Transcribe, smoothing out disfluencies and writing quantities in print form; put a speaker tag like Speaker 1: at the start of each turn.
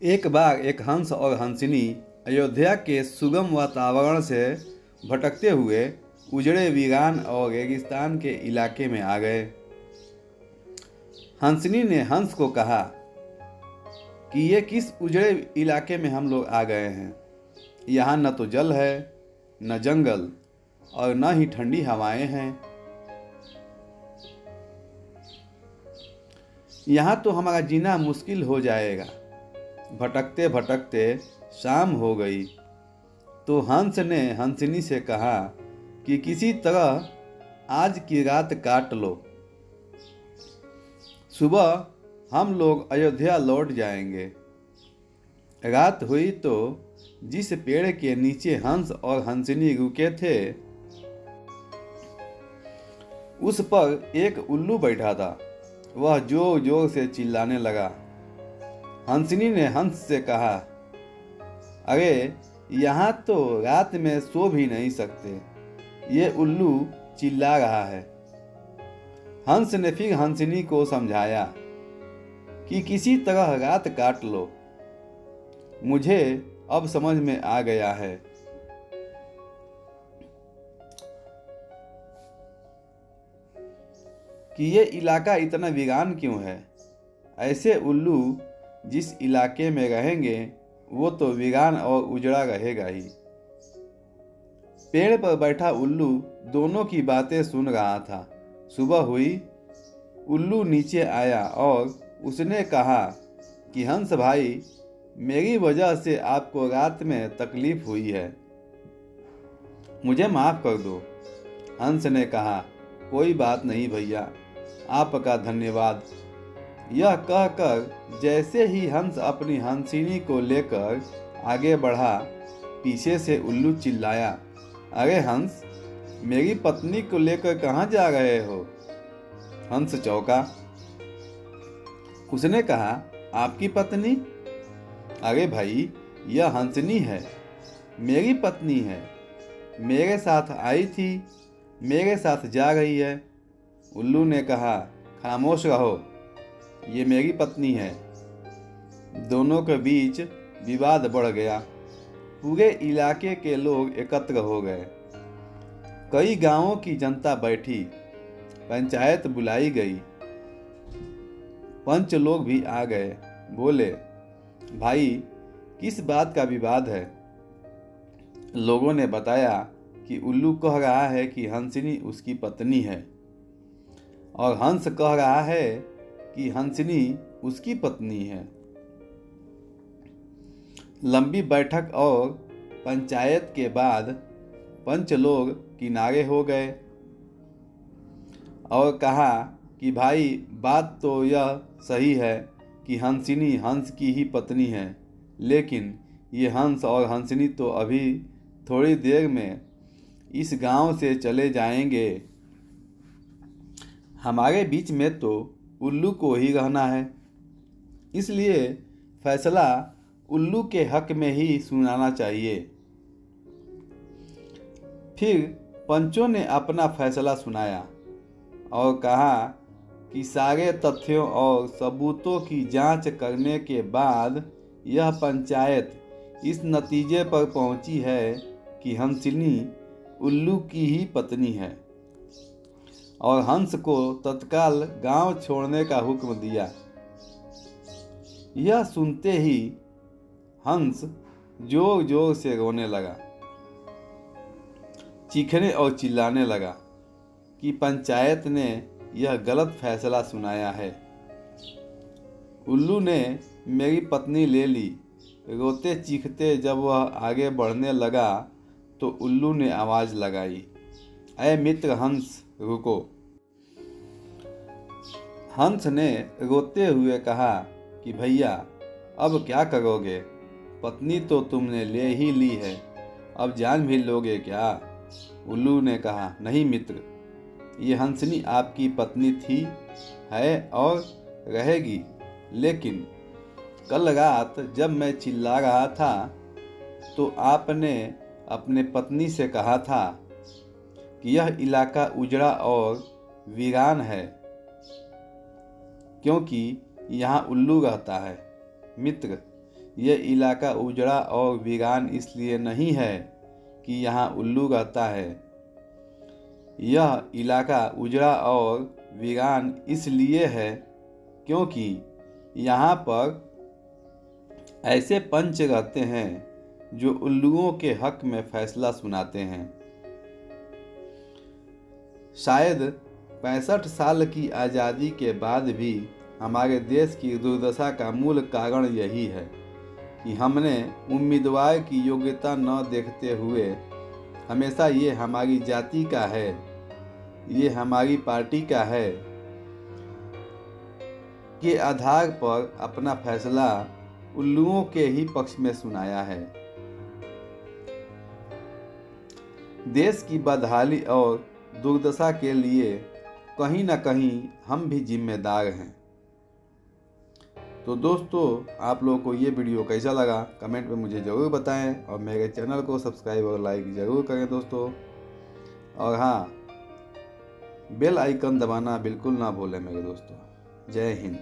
Speaker 1: एक बार एक हंस और हंसिनी अयोध्या के सुगम वातावरण से भटकते हुए उजड़े वीरान और रेगिस्तान के इलाके में आ गए। हंसिनी ने हंस को कहा कि ये किस उजड़े इलाके में हम लोग आ गए हैं। यहाँ न तो जल है, न जंगल, और न ही ठंडी हवाएं हैं। यहाँ तो हमारा जीना मुश्किल हो जाएगा। भटकते भटकते शाम हो गई तो हंस ने हंसिनी से कहा कि किसी तरह आज की रात काट लो। सुबह हम लोग अयोध्या लौट जाएंगे। रात हुई तो जिस पेड़ के नीचे हंस और हंसिनी रुके थे उस पर एक उल्लू बैठा था। वह जोर जोर से चिल्लाने लगा। हंसिनी ने हंस से कहा, अरे यहाँ तो रात में सो भी नहीं सकते, ये उल्लू चिल्ला रहा है। हंस ने फिर हंसिनी को समझाया कि किसी तरह रात काट लो। मुझे अब समझ में आ गया है कि ये इलाका इतना वीरान क्यों है। ऐसे उल्लू जिस इलाके में रहेंगे वो तो वीरान और उजड़ा रहेगा ही। पेड़ पर बैठा उल्लू दोनों की बातें सुन रहा था। सुबह हुई, उल्लू नीचे आया और उसने कहा कि हंस भाई, मेरी वजह से आपको रात में तकलीफ हुई है, मुझे माफ़ कर दो। हंस ने कहा, कोई बात नहीं भैया, आपका धन्यवाद। यह कहकर जैसे ही हंस अपनी हंसिनी को लेकर आगे बढ़ा, पीछे से उल्लू चिल्लाया, अरे हंस, मेरी पत्नी को लेकर कहाँ जा रहे हो। हंस चौंका। उसने कहा, आपकी पत्नी? अरे भाई, यह हंसिनी है, मेरी पत्नी है। मेरे साथ आई थी, मेरे साथ जा रही है। उल्लू ने कहा, खामोश रहो, ये मेरी पत्नी है। दोनों के बीच विवाद बढ़ गया। पूरे इलाके के लोग एकत्र हो गए। कई गांवों की जनता बैठी। पंचायत बुलाई गई। पंच लोग भी आ गए। बोले, भाई, किस बात का विवाद है। लोगों ने बताया कि उल्लू कह रहा है कि हंसिनी उसकी पत्नी है और हंस कह रहा है कि हंसिनी उसकी पत्नी है। लंबी बैठक और पंचायत के बाद पंच लोग किनारे हो गए और कहा कि भाई, बात तो यह सही है कि हंसिनी हंस की ही पत्नी है, लेकिन ये हंस और हंसिनी तो अभी थोड़ी देर में इस गांव से चले जाएंगे। हमारे बीच में तो उल्लू को ही रहना है, इसलिए फैसला उल्लू के हक में ही सुनाना चाहिए। फिर पंचों ने अपना फैसला सुनाया और कहा कि सारे तथ्यों और सबूतों की जांच करने के बाद यह पंचायत इस नतीजे पर पहुंची है कि हंसिनी उल्लू की ही पत्नी है और हंस को तत्काल गांव छोड़ने का हुक्म दिया। यह सुनते ही हंस जोर जोर से रोने लगा, चीखने और चिल्लाने लगा कि पंचायत ने यह गलत फैसला सुनाया है। उल्लू ने मेरी पत्नी ले ली। रोते चीखते जब वह आगे बढ़ने लगा तो उल्लू ने आवाज़ लगाई, ऐ मित्र हंस, रुको। हंस ने रोते हुए कहा कि भैया, अब क्या करोगे। पत्नी तो तुमने ले ही ली है, अब जान भी लोगे क्या। उल्लू ने कहा, नहीं मित्र, ये हंसिनी आपकी पत्नी थी, है और रहेगी, लेकिन कल रात जब मैं चिल्ला रहा था तो आपने अपने पत्नी से कहा था कि यह इलाका उजड़ा और वीरान है क्योंकि यहाँ उल्लू रहता है। मित्र, यह इलाका उजड़ा और वीरान इसलिए नहीं है कि यहाँ उल्लू रहता है। यह इलाका उजड़ा और वीरान इसलिए है क्योंकि यहाँ पर ऐसे पंच रहते हैं जो उल्लुओं के हक में फैसला सुनाते हैं। शायद 65 साल की आज़ादी के बाद भी हमारे देश की दुर्दशा का मूल कारण यही है कि हमने उम्मीदवार की योग्यता न देखते हुए हमेशा ये हमारी जाति का है, ये हमारी पार्टी का है के आधार पर अपना फैसला उल्लुओं के ही पक्ष में सुनाया है। देश की बदहाली और दुर्दशा के लिए कहीं न कहीं हम भी जिम्मेदार हैं। तो दोस्तों, आप लोगों को ये वीडियो कैसा लगा कमेंट में मुझे ज़रूर बताएं और मेरे चैनल को सब्सक्राइब और लाइक ज़रूर करें दोस्तों। और हाँ, बेल आइकन दबाना बिल्कुल ना भूलें मेरे दोस्तों। जय हिंद।